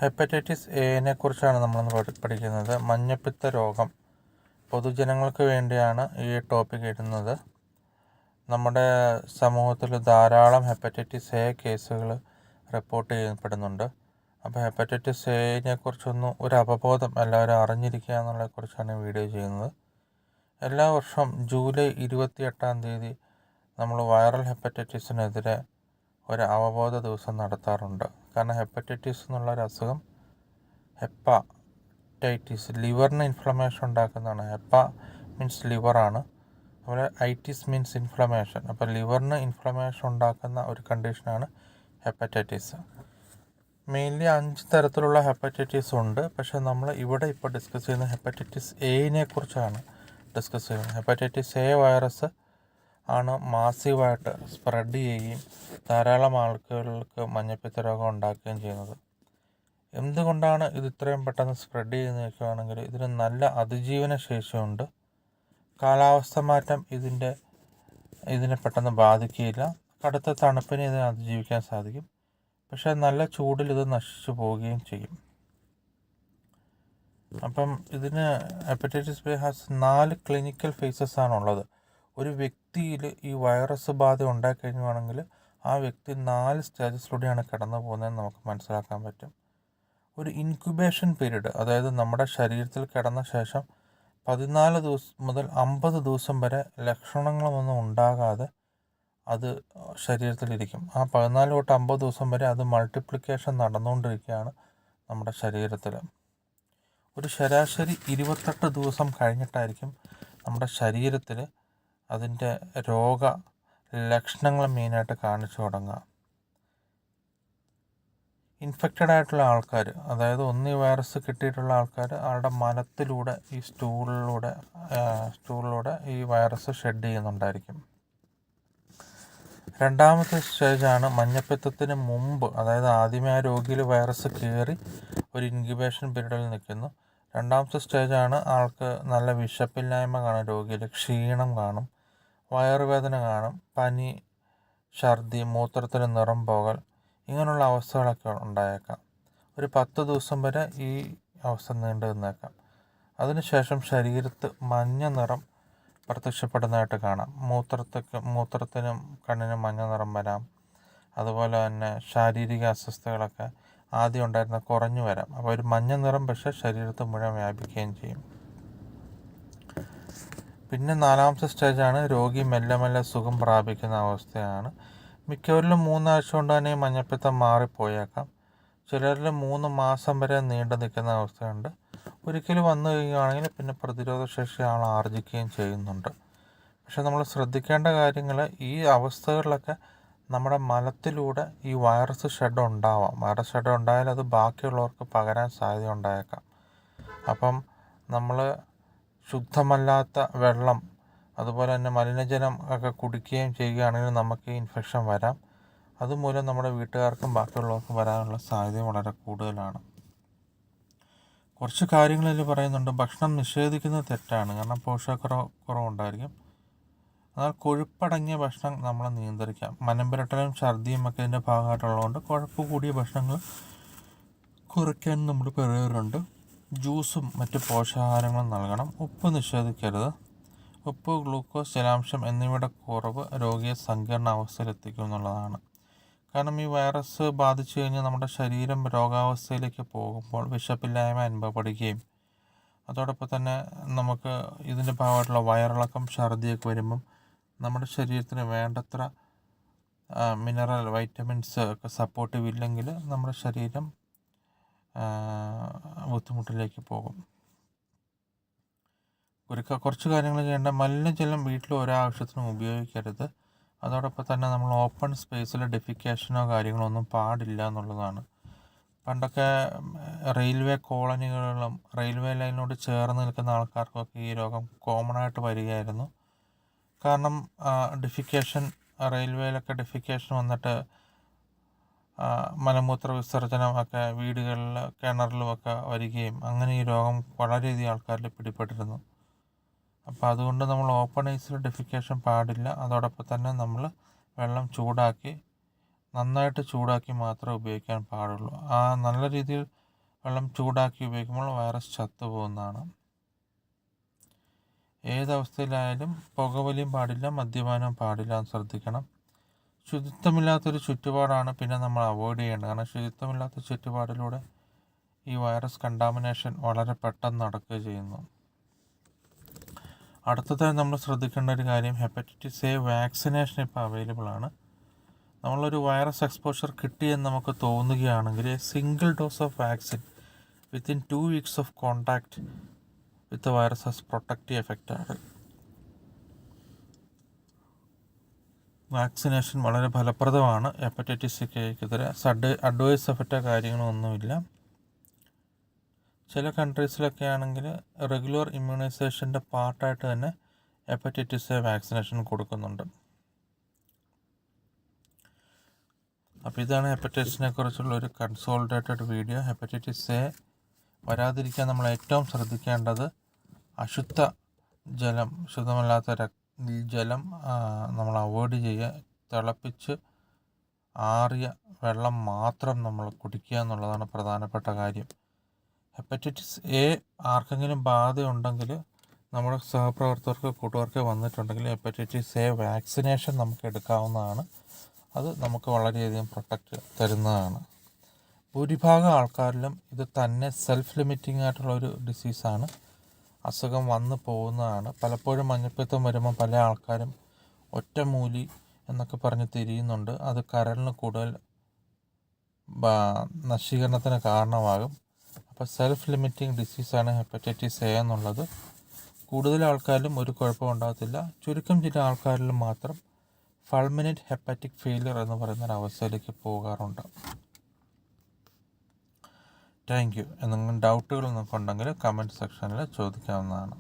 Hepatitis എനെ കുറിച്ചാണ് നമ്മൾ പഠിക്കുന്നത്. മഞ്ഞപ്പിത്ത രോഗം. പൊതുജനങ്ങൾക്ക് വേണ്ടിയാണ് ഈ ടോപ്പിക് ഇടുന്നത്. നമ്മുടെ സമൂഹത്തിൽ ധാരാളം ഹെപ്പറ്റൈറ്റിസ് എ കേസുകൾ റിപ്പോർട്ട് ചെയ്യപ്പെടുന്നുണ്ട്. അപ്പോൾ ഹെപ്പറ്റൈറ്റിസ് എനെ കുറിച്ചൊന്നും ഒരു അവബോധം എല്ലാവരും അറിഞ്ഞിരിക്കുക എന്നുള്ളതിനെക്കുറിച്ചാണ് വീഡിയോ ചെയ്യുന്നത്. എല്ലാ വർഷവും ജൂലൈ 28 നമ്മൾ വൈറൽ ഹെപ്പറ്റൈറ്റിസിനെതിരെ ഒരു അവബോധ ദിവസം നടത്താറുണ്ട്. കാരണം ഹെപ്പറ്റൈറ്റിസ് എന്നുള്ളൊരു അസുഖം ഹെപ്പറ്റൈറ്റിസ് ലിവറിന് ഇൻഫ്ലമേഷൻ ഉണ്ടാക്കുന്നതാണ്. ഹെപ്പ മീൻസ് ലിവറാണ്, അതുപോലെ ഐറ്റിസ് മീൻസ് ഇൻഫ്ലമേഷൻ. അപ്പോൾ ലിവറിന് ഇൻഫ്ലമേഷൻ ഉണ്ടാക്കുന്ന ഒരു കണ്ടീഷനാണ് ഹെപ്പറ്റൈറ്റിസ്. മെയിൻലി 5 തരത്തിലുള്ള ഹെപ്പറ്റൈറ്റിസ് ഉണ്ട്. പക്ഷേ നമ്മൾ ഇവിടെ ഇപ്പോൾ ഡിസ്കസ് ചെയ്യുന്ന ഹെപ്പറ്റൈറ്റിസ് എനെ കുറിച്ചാണ് ഡിസ്കസ് ചെയ്യുന്നത്. ഹെപ്പറ്റൈറ്റിസ് എ വൈറസ് ആണ് മാസീവായിട്ട് സ്പ്രെഡ് ചെയ്യുകയും ധാരാളം ആൾക്കാർക്ക് മഞ്ഞപ്പിത്ത രോഗം ഉണ്ടാക്കുകയും ചെയ്യുന്നത്. എന്തുകൊണ്ടാണ് ഇത് ഇത്രയും പെട്ടെന്ന് സ്പ്രെഡ് ചെയ്യുന്നത് നോക്കുകയാണെങ്കിൽ ഇതിന് നല്ല അതിജീവന ശേഷിയുണ്ട്. കാലാവസ്ഥ മാറ്റം ഇതിനെ പെട്ടെന്ന് ബാധിക്കുകയില്ല. കടുത്ത തണുപ്പിനെ ഇതിനെ അതിജീവിക്കാൻ സാധിക്കും. പക്ഷേ നല്ല ചൂടിൽ ഇത് നശിച്ചു പോവുകയും ചെയ്യും. അപ്പം ഇതിന് hepatitis B has 4 clinical phases ആണുള്ളത്. ഒരു വ്യക്തിയിൽ ഈ വൈറസ് ബാധ ഉണ്ടായിക്കഴിഞ്ഞുവാണെങ്കിൽ ആ വ്യക്തി 4 സ്റ്റേജസിലൂടെയാണ് കടന്നു പോകുന്നതെന്ന് നമുക്ക് മനസ്സിലാക്കാൻ പറ്റും. ഒരു ഇൻക്യുബേഷൻ പീരീഡ്, അതായത് നമ്മുടെ ശരീരത്തിൽ കിടന്ന ശേഷം 14 ദിവസം മുതൽ 50 ദിവസം വരെ ലക്ഷണങ്ങളൊന്നും ഉണ്ടാകാതെ അത് ശരീരത്തിലിരിക്കും. ആ 14 തൊട്ട് 50 ദിവസം വരെ അത് മൾട്ടിപ്ലിക്കേഷൻ നടന്നുകൊണ്ടിരിക്കുകയാണ് നമ്മുടെ ശരീരത്തിൽ. ഒരു ശരാശരി 28 ദിവസം കഴിഞ്ഞിട്ടായിരിക്കും നമ്മുടെ ശരീരത്തിൽ അതിൻ്റെ രോഗ ലക്ഷണങ്ങൾ മെയിനായിട്ട് കാണിച്ചു തുടങ്ങുക. ഇൻഫെക്റ്റഡ് ആയിട്ടുള്ള ആൾക്കാർ, അതായത് ഈ വൈറസ് കിട്ടിയിട്ടുള്ള ആൾക്കാർ ആളുടെ മലത്തിലൂടെ ഈ സ്റ്റൂളിലൂടെ ഈ വൈറസ് ഷെഡ് ചെയ്യുന്നുണ്ടായിരിക്കും. രണ്ടാമത്തെ സ്റ്റേജാണ് മഞ്ഞപ്പിത്തത്തിന് മുമ്പ്, അതായത് ആദ്യമേ ആ രോഗിയിൽ വൈറസ് കയറി ഒരു ഇൻക്യുബേഷൻ പീരീഡിൽ നിൽക്കുന്നു. രണ്ടാമത്തെ സ്റ്റേജാണ് ആൾക്ക് നല്ല വിശപ്പില്ലായ്മ കാണും, രോഗിയിൽ ക്ഷീണം കാണും, വയറുവേദന കാണും, പനി, ഛർദി, മൂത്രത്തിന് നിറം പോകൽ, ഇങ്ങനെയുള്ള അവസ്ഥകളൊക്കെ ഉണ്ടായേക്കാം. ഒരു 10 ദിവസം വരെ ഈ അവസ്ഥ നീണ്ടു നിന്നേക്കാം. അതിനുശേഷം ശരീരത്ത് മഞ്ഞ നിറം പ്രത്യക്ഷപ്പെടുന്നതായിട്ട് കാണാം. മൂത്രത്തിനും കണ്ണിനും മഞ്ഞ നിറം വരാം. അതുപോലെ തന്നെ ശാരീരിക അസ്വസ്ഥതകളൊക്കെ ആദ്യം ഉണ്ടായിരുന്ന കുറഞ്ഞു വരാം. അപ്പോൾ ഒരു മഞ്ഞ നിറം പക്ഷേ ശരീരത്ത് മുഴുവൻ വ്യാപിക്കുകയും ചെയ്യും. പിന്നെ 4ാമത്തെ സ്റ്റേജാണ് രോഗി മെല്ലെ മെല്ലെ സുഖം പ്രാപിക്കുന്ന അവസ്ഥയാണ്. മിക്കവരിലും 3 ആഴ്ച കൊണ്ട് തന്നെ ഈ മഞ്ഞപ്പിത്തം മാറിപ്പോയേക്കാം. ചിലരിൽ 3 മാസം വരെ നീണ്ടു നിൽക്കുന്ന അവസ്ഥയുണ്ട്. ഒരിക്കലും വന്നു കഴിയുകയാണെങ്കിൽ പിന്നെ പ്രതിരോധ ശേഷി ആൾ ആർജിക്കുകയും ചെയ്യുന്നുണ്ട്. പക്ഷെ നമ്മൾ ശ്രദ്ധിക്കേണ്ട കാര്യങ്ങൾ, ഈ അവസ്ഥകളിലൊക്കെ നമ്മുടെ മലത്തിലൂടെ ഈ വൈറസ് ഷെഡ് ഉണ്ടാവാം. വൈറസ് ഷെഡ് ഉണ്ടായാൽ അത് ബാക്കിയുള്ളവർക്ക് പകരാൻ സാധ്യത ഉണ്ടായേക്കാം. അപ്പം നമ്മൾ ശുദ്ധമല്ലാത്ത വെള്ളം, അതുപോലെ തന്നെ മലിനജലം ഒക്കെ കുടിക്കുകയും ചെയ്യുകയാണെങ്കിൽ നമുക്ക് ഈ ഇൻഫെക്ഷൻ വരാം. അതുമൂലം നമ്മുടെ വീട്ടുകാർക്കും ബാക്കിയുള്ളവർക്കും വരാനുള്ള സാധ്യത വളരെ കൂടുതലാണ്. കുറച്ച് കാര്യങ്ങളിൽ പറയുന്നുണ്ട്. ഭക്ഷണം നിഷേധിക്കുന്നത് തെറ്റാണ്, കാരണം പോഷകക്കുറവുണ്ടായിരിക്കും. എന്നാൽ കൊഴുപ്പടങ്ങിയ ഭക്ഷണം നമ്മൾ നിയന്ത്രിക്കാം. മനംപുരട്ടലും ഛർദിയും ഒക്കെ ഇതിൻ്റെ ഭാഗമായിട്ടുള്ളതുകൊണ്ട് കൊഴുപ്പ് കൂടിയ ഭക്ഷണങ്ങൾ കുറയ്ക്കാൻ നമ്മൾ പറയാറുണ്ട്. ജ്യൂസും മറ്റ് പോഷകാഹാരങ്ങളും നൽകണം. ഉപ്പ് നിഷേധിക്കരുത്. ഉപ്പ്, ഗ്ലൂക്കോസ്, ജലാംശം എന്നിവയുടെ കുറവ് രോഗിയെ സങ്കീർണ അവസ്ഥയിലെത്തിക്കും എന്നുള്ളതാണ്. കാരണം ഈ വൈറസ് ബാധിച്ചു കഴിഞ്ഞാൽ നമ്മുടെ ശരീരം രോഗാവസ്ഥയിലേക്ക് പോകുമ്പോൾ വിശപ്പില്ലായ്മ അനുഭവപ്പെടുകയും അതോടൊപ്പം തന്നെ നമുക്ക് ഇതിൻ്റെ ഭാഗമായിട്ടുള്ള വയറിളക്കം, ഛർദിയൊക്കെ വരുമ്പം നമ്മുടെ ശരീരത്തിന് വേണ്ടത്ര മിനറൽ, വൈറ്റമിൻസ് ഒക്കെ സപ്പോർട്ടീവ് ഇല്ലെങ്കിൽ നമ്മുടെ ശരീരം ബുദ്ധിമുട്ടിലേക്ക് പോകും. കുറച്ച് കാര്യങ്ങൾ ചെയ്യേണ്ട. മലിനജലം വീട്ടിൽ ഒരാവശ്യത്തിനും ഉപയോഗിക്കരുത്. അതോടൊപ്പം തന്നെ നമ്മൾ ഓപ്പൺ സ്പേസിൽ ഡെഫിക്കേഷനോ കാര്യങ്ങളോ ഒന്നും പാടില്ല എന്നുള്ളതാണ്. പണ്ടൊക്കെ റെയിൽവേ കോളനികളിലും റെയിൽവേ ലൈനിനോട് ചേർന്ന് നിൽക്കുന്ന ആൾക്കാർക്കൊക്കെ ഈ രോഗം കോമൺ ആയിട്ട് വരികയായിരുന്നു. കാരണം റെയിൽവേയിലൊക്കെ ഡെഫിക്കേഷൻ വന്നിട്ട് മലമൂത്ര വിസർജനം ഒക്കെ വീടുകളിൽ, കിണറിലുമൊക്കെ വരികയും അങ്ങനെ ഈ രോഗം വളരെയധികം ആൾക്കാരിൽ പിടിപ്പെട്ടിരുന്നു. അപ്പോൾ അതുകൊണ്ട് നമ്മൾ ഓപ്പൺ ഐസിൽ ഡെഫിക്കേഷൻ പാടില്ല. അതോടൊപ്പം തന്നെ നമ്മൾ വെള്ളം നന്നായിട്ട് ചൂടാക്കി മാത്രമേ ഉപയോഗിക്കാൻ പാടുള്ളൂ. നല്ല രീതിയിൽ വെള്ളം ചൂടാക്കി ഉപയോഗിക്കുമ്പോൾ വൈറസ് ചത്തുപോകുന്നതാണ്. ഏതവസ്ഥയിലായാലും പുകവലിയും പാടില്ല, മദ്യപാനം പാടില്ല എന്ന് ശ്രദ്ധിക്കണം. ശുചിത്വമില്ലാത്തൊരു ചുറ്റുപാടാണ് പിന്നെ നമ്മൾ അവോയ്ഡ് ചെയ്യേണ്ടത്. കാരണം ശുചിത്വമില്ലാത്ത ചുറ്റുപാടിലൂടെ ഈ വൈറസ് കണ്ടാമിനേഷൻ വളരെ പെട്ടെന്ന് നടക്കുകയും ചെയ്യുന്നു. അടുത്തതായി നമ്മൾ ശ്രദ്ധിക്കേണ്ട ഒരു കാര്യം, ഹെപ്പറ്റൈറ്റിസ് എ വാക്സിനേഷൻ ഇപ്പോൾ അവൈലബിൾ ആണ്. നമ്മളൊരു വൈറസ് എക്സ്പോഷർ കിട്ടിയെന്ന് നമുക്ക് തോന്നുകയാണെങ്കിൽ single dose of vaccine within 2 weeks of contact with virus has protective എഫക്റ്റാണ്. വാക്സിനേഷൻ വളരെ ഫലപ്രദമാണ്. ഹെപ്പറ്റൈറ്റിസ് കെക്കെതിരെ അഡ്വേഴ്സ് എഫക്റ്റോ കാര്യങ്ങളോ ഒന്നുമില്ല. ചില കൺട്രീസിലൊക്കെ ആണെങ്കിൽ റെഗുലർ ഇമ്മ്യൂണൈസേഷൻ്റെ പാർട്ടായിട്ട് തന്നെ ഹെപ്പറ്റൈറ്റിസ് എ വാക്സിനേഷൻ കൊടുക്കുന്നുണ്ട്. അപ്പോൾ ഇതാണ് ഹെപ്പറ്റൈറ്റിസിനെ കുറിച്ചുള്ള ഒരു കൺസോളിഡേറ്റഡ് വീഡിയോ. ഹെപ്പറ്റൈറ്റിസ് എ വരാതിരിക്കാൻ നമ്മൾ ഏറ്റവും ശ്രദ്ധിക്കേണ്ടത് അശുദ്ധ ജലം, ശുദ്ധമല്ലാത്ത ജലം നമ്മൾ അവോയ്ഡ് ചെയ്യുക. തിളപ്പിച്ച് ആറിയ വെള്ളം മാത്രം നമ്മൾ കുടിക്കുക എന്നുള്ളതാണ് പ്രധാനപ്പെട്ട കാര്യം. ഹെപ്പറ്റൈറ്റിസ് എ ആർക്കെങ്കിലും ബാധയുണ്ടെങ്കിൽ, നമ്മുടെ സഹപ്രവർത്തകർക്ക് കൂട്ടുകാർക്ക് വന്നിട്ടുണ്ടെങ്കിൽ ഹെപ്പറ്റൈറ്റിസ് എ വാക്സിനേഷൻ നമുക്ക് എടുക്കാവുന്നതാണ്. അത് നമുക്ക് വളരെയധികം പ്രൊട്ടക്റ്റ് തരുന്നതാണ്. ഭൂരിഭാഗം ആൾക്കാരിലും ഇത് തന്നെ സെൽഫ് ലിമിറ്റിംഗ് ആയിട്ടുള്ളൊരു ഡിസീസാണ്. അസുഖം വന്നു പോകുന്നതാണ്. പലപ്പോഴും മഞ്ഞപ്പിത്തം വരുമ്പോൾ പല ആൾക്കാരും ഒറ്റമൂലി എന്നൊക്കെ പറഞ്ഞ് തിരിയുന്നുണ്ട്. അത് കരളിന് കൂടുതൽ നശീകരണത്തിന് കാരണമാകും. അപ്പോൾ സെൽഫ് ലിമിറ്റിംഗ് ഡിസീസാണ് ഹെപ്പറ്റൈറ്റിസ് എ എന്നുള്ളത്. കൂടുതൽ ആൾക്കാരിലും ഒരു കുഴപ്പം ഉണ്ടാകത്തില്ല. ചുരുക്കം ചില ആൾക്കാരിലും മാത്രം ഫൾമിനേറ്റ് ഹെപ്പാറ്റിക് ഫെയിലിയർ എന്ന് പറയുന്ന ഒരവസ്ഥയിലേക്ക് പോകാറുണ്ട്. Thank you. എന്തെങ്കിലും ഡൗട്ടുകൾ നിങ്ങൾക്ക് ഉണ്ടെങ്കിൽ കമൻറ്റ് സെക്ഷനിൽ ചോദിക്കാവുന്നതാണ്.